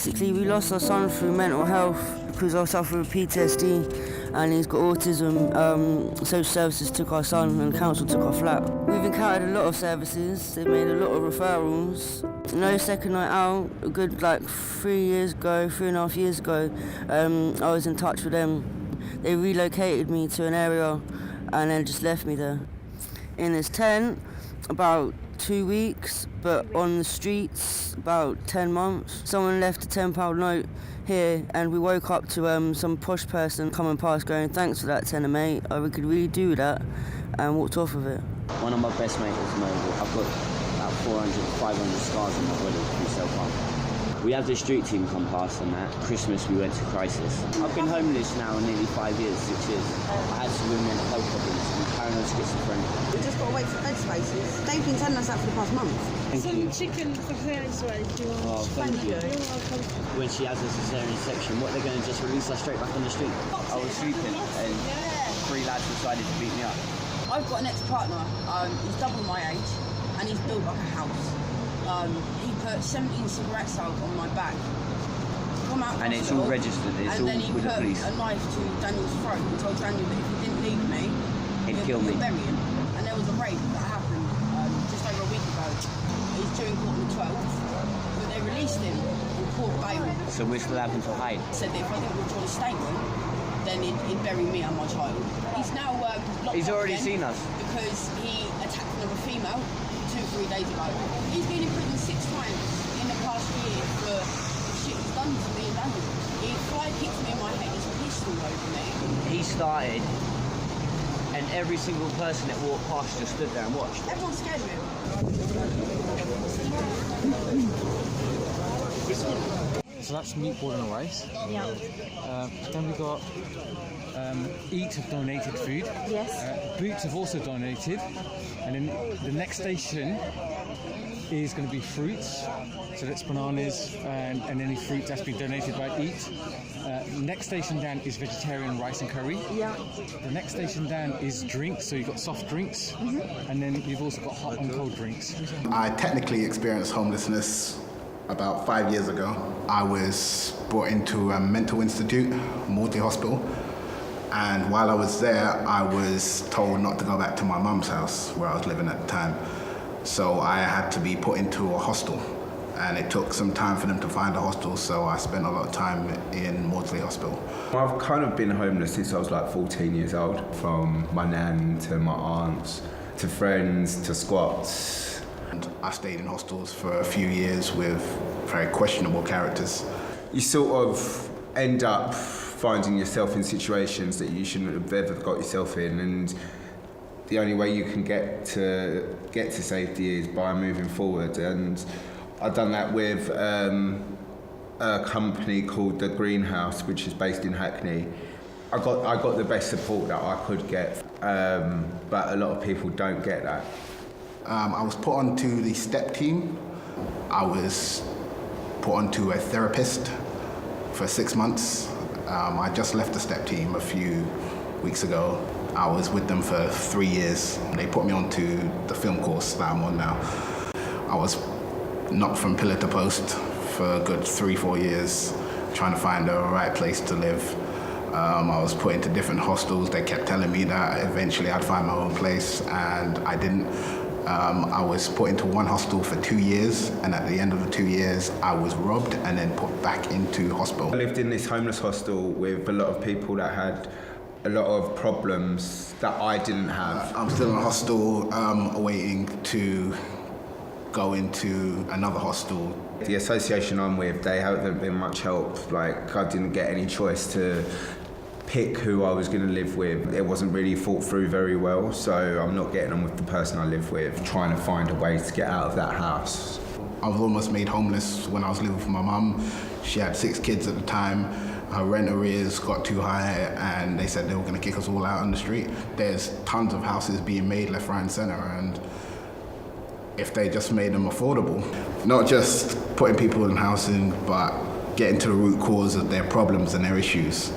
Basically, we lost our son through mental health because I suffer with PTSD and he's got autism. Social services took our son and council took our flat. We've encountered a lot of services. They've made a lot of referrals. No second night out, a good 3.5 years ago, I was in touch with them. They relocated me to an area and then just left me there. In this tent, about 2 weeks, but on the streets, about 10 months. Someone left a £10 note here and we woke up to some posh person coming past going, "Thanks for that tenner, mate. We could really do with that," and walked off of it. One of my best mates is mobile. I've got about 400, 500 scars on my body from self-harm. We had the street team come past and that. Christmas we went to Crisis. I've been homeless now nearly 5 years, 6 years. I had some mental health problems. I'm paranoid schizophrenic. We've just got to wait for bed spaces. They've been telling us that for the past month. Thank you. Chicken for Claire's way. Oh, thank you. When she has a cesarean section, what, they're going to just release her straight back on the street? I was sleeping and 3 lads decided to beat me up. I've got an ex-partner. He's double my age and he's built like a house. He put 17 cigarettes out on my back. Come out and it's all registered, it's all with the police. And then he put a knife to Daniel's throat and told Daniel that if he didn't leave me, he'd kill me. Bury him. And there was a rape that happened just over a week ago. He's due in court on the 12th, but they released him on court bail. So we're still having to hide? Said that if I didn't withdraw the statement, then he'd bury me and my child. He's now locked He's up already again seen us. because he attacked another female 2-3 days ago. He's been in prison 6 times in the past year for the shit he's done to me and Daniel. He fly kicked me in my head, he's pistol over me. He started, and every single person that walked past just stood there and watched. Everyone's scared of him. So that's meatball and rice. Yeah. Then we got Eat have donated food. Yes. Boots have also donated. And then the next station is going to be fruits. So that's bananas and any fruit that's been donated by Eat. Next station down is vegetarian rice and curry. Yeah. The next station down is drinks, so you've got soft drinks, and then you've also got hot and cold drinks. I technically experienced homelessness about 5 years ago. I was brought into a mental institute, Maudsley Hospital, and while I was there, I was told not to go back to my mum's house where I was living at the time. So I had to be put into a hostel, and it took some time for them to find a hostel, so I spent a lot of time in Maudsley Hospital. I've kind of been homeless since I was like 14 years old, from my nan to my aunts, to friends, to squats. And I stayed in hostels for a few years with very questionable characters. You sort of end up finding yourself in situations that you shouldn't have ever got yourself in, and the only way you can get to safety is by moving forward. And I've done that with a company called The Greenhouse, which is based in Hackney. I got the best support that I could get, but a lot of people don't get that. I was put onto the STEP team. I was put onto a therapist for 6 months. I just left the STEP team a few weeks ago. I was with them for 3 years. They put me onto the film course that I'm on now. I was knocked from pillar to post for a good 3-4 years, trying to find the right place to live. I was put into different hostels. They kept telling me that eventually I'd find my own place, and I didn't. I was put into one hostel for 2 years, and at the end of the 2 years, I was robbed and then put back into hospital. I lived in this homeless hostel with a lot of people that had a lot of problems that I didn't have. I'm still in a hostel, awaiting to go into another hostel. The association I'm with, they haven't been much help. Like, I didn't get any choice to pick who I was going to live with. It wasn't really thought through very well, so I'm not getting on with the person I live with, trying to find a way to get out of that house. I was almost made homeless when I was living with my mum. She had 6 kids at the time. Her rent arrears got too high, and they said they were going to kick us all out on the street. There's tons of houses being made left, right, and centre, and if they just made them affordable, not just putting people in housing, but getting to the root cause of their problems and their issues.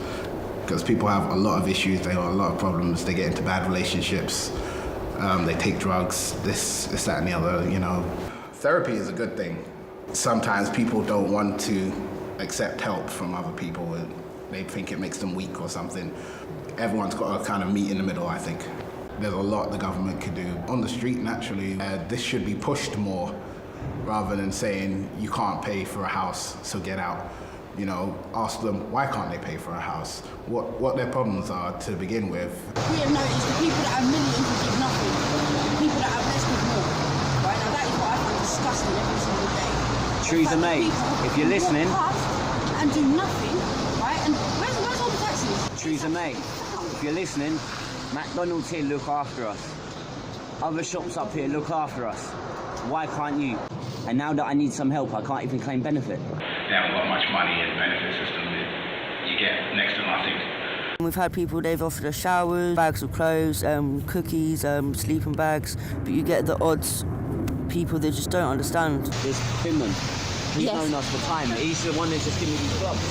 Because people have a lot of issues, they have a lot of problems, they get into bad relationships, they take drugs, this, that, and the other, you know. Therapy is a good thing. Sometimes people don't want to accept help from other people. They think it makes them weak or something. Everyone's got to kind of meet in the middle, I think. There's a lot the government could do. On the street, naturally, this should be pushed more rather than saying you can't pay for a house, so get out. You know, ask them why can't they pay for a house, what their problems are to begin with. We have noticed the people that have millions will give nothing. The people that have less give more. Right, now that is what I find disgusting every single day. Theresa May, if you're listening, and do nothing, right? And where's all the taxes? Theresa May, if you're listening, McDonald's here look after us. Other shops up here look after us. Why can't you? And now that I need some help, I can't even claim benefit. They haven't got much money in the benefit system. You get next to nothing. We've had people, they've offered us showers, bags of clothes, cookies, sleeping bags, but you get the odds people that just don't understand. There's Finland. He's known us for time. He's the one that just gave me these gloves.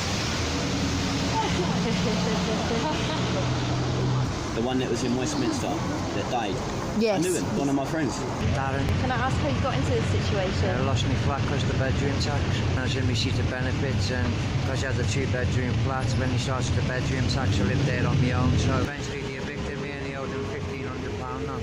The one that was in Westminster that died. Yes. I knew him, one of my friends. Darren. Can I ask how you got into this situation? I lost my flat because of the bedroom tax. I was in receipt of benefits, and because I had a 2-bedroom flat, when they started the bedroom tax, I lived there on my own. So eventually they evicted me and they owed them £1,500 now.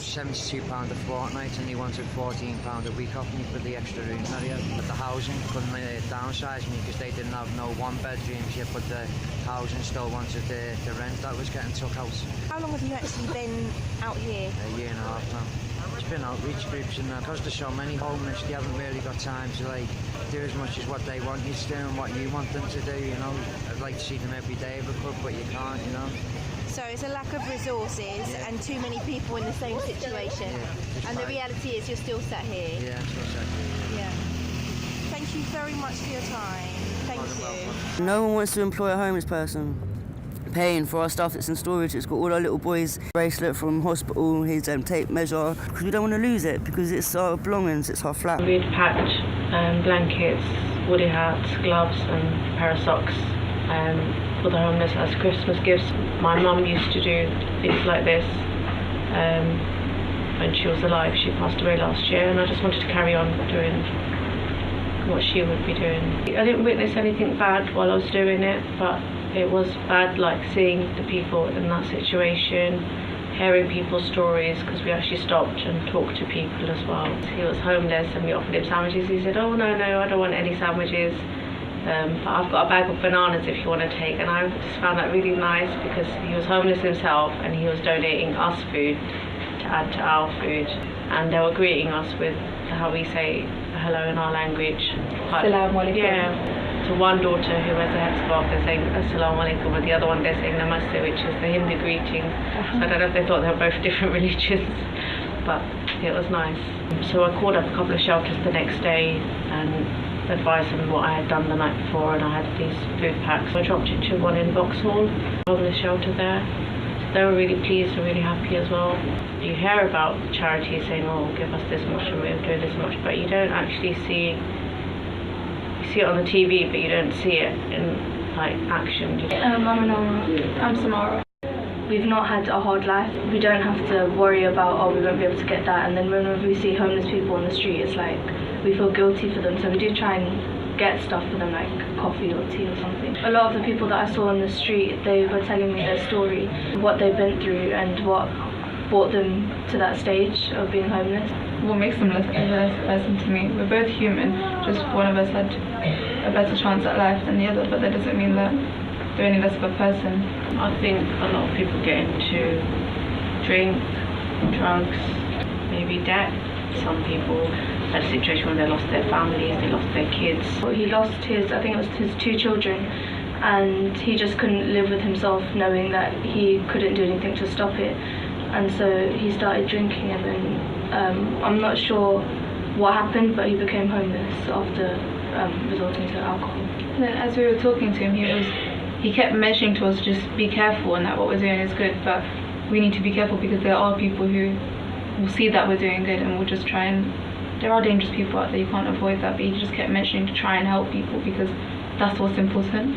£72 a fortnight, and they wanted £14 a week off me for the extra room that I had. But the housing couldn't downsize me because they didn't have no 1-bedrooms yet, but the housing still wanted the rent that was getting took out. How long have you actually been out here? A year and a half now. It's been outreach groups, and because there's so many homeless, they haven't really got time to do as much as what they want you to do and what you want them to do, you know. I'd like to see them every day if I could, but you can't, you know. So it's a lack of resources and too many people in the same situation. Yeah, and the reality is you're still sat here. Yeah, I'm still sat here. Yeah. Thank you very much for your time. Thank you. No one wants to employ a homeless person. Paying for our stuff that's in storage. It's got all our little boys' bracelet from hospital, his tape measure, because we don't want to lose it, because it's our belongings, it's our flat. We'd packed blankets, woolly hats, gloves and a pair of socks for the homeless as Christmas gifts. My mum used to do things like this when she was alive. She passed away last year, and I just wanted to carry on doing what she would be doing. I didn't witness anything bad while I was doing it, but it was bad, like seeing the people in that situation, hearing people's stories, because we actually stopped and talked to people as well. He was homeless and we offered him sandwiches. He said, oh no, I don't want any sandwiches, but I've got a bag of bananas if you want to take. And I just found that really nice, because he was homeless himself and he was donating us food to add to our food. And they were greeting us with how we say hello in our language. Assalamu alaikum. Yeah. To one daughter who has a headscarf, they're saying Assalamu alaikum, and the other one they're saying Namaste, which is the Hindu greeting. So I don't know if they thought they were both different religions, but it was nice. So I called up a couple of shelters the next day and advised them what I had done the night before, and I had these food packs. So I dropped it to one in Vauxhall, homeless shelter there. So they were really pleased and really happy as well. You hear about charities saying, oh, give us this much and we'll do this much, but you don't actually see it on the TV, but you don't see it in action. I'm Samara. We've not had a hard life. We don't have to worry about, we won't be able to get that. And then whenever we see homeless people on the street, it's like we feel guilty for them. So we do try and get stuff for them, like coffee or tea or something. A lot of the people that I saw on the street, they were telling me their story, what they've been through and what brought them to that stage of being homeless. What makes them less of a person to me? We're both human, just one of us had a better chance at life than the other, but that doesn't mean that they're any less of a person. I think a lot of people get into drink, drugs, maybe debt. Some people had a situation where they lost their families, they lost their kids. He lost I think it was his 2 children, and he just couldn't live with himself knowing that he couldn't do anything to stop it. And so he started drinking, and then I'm not sure what happened, but he became homeless after resorting to alcohol. And then as we were talking to him, he kept mentioning to us, just be careful and that what we're doing is good, but we need to be careful because there are people who will see that we're doing good and will just try and, there are dangerous people out there, you can't avoid that, but he just kept mentioning to try and help people because that's what's important.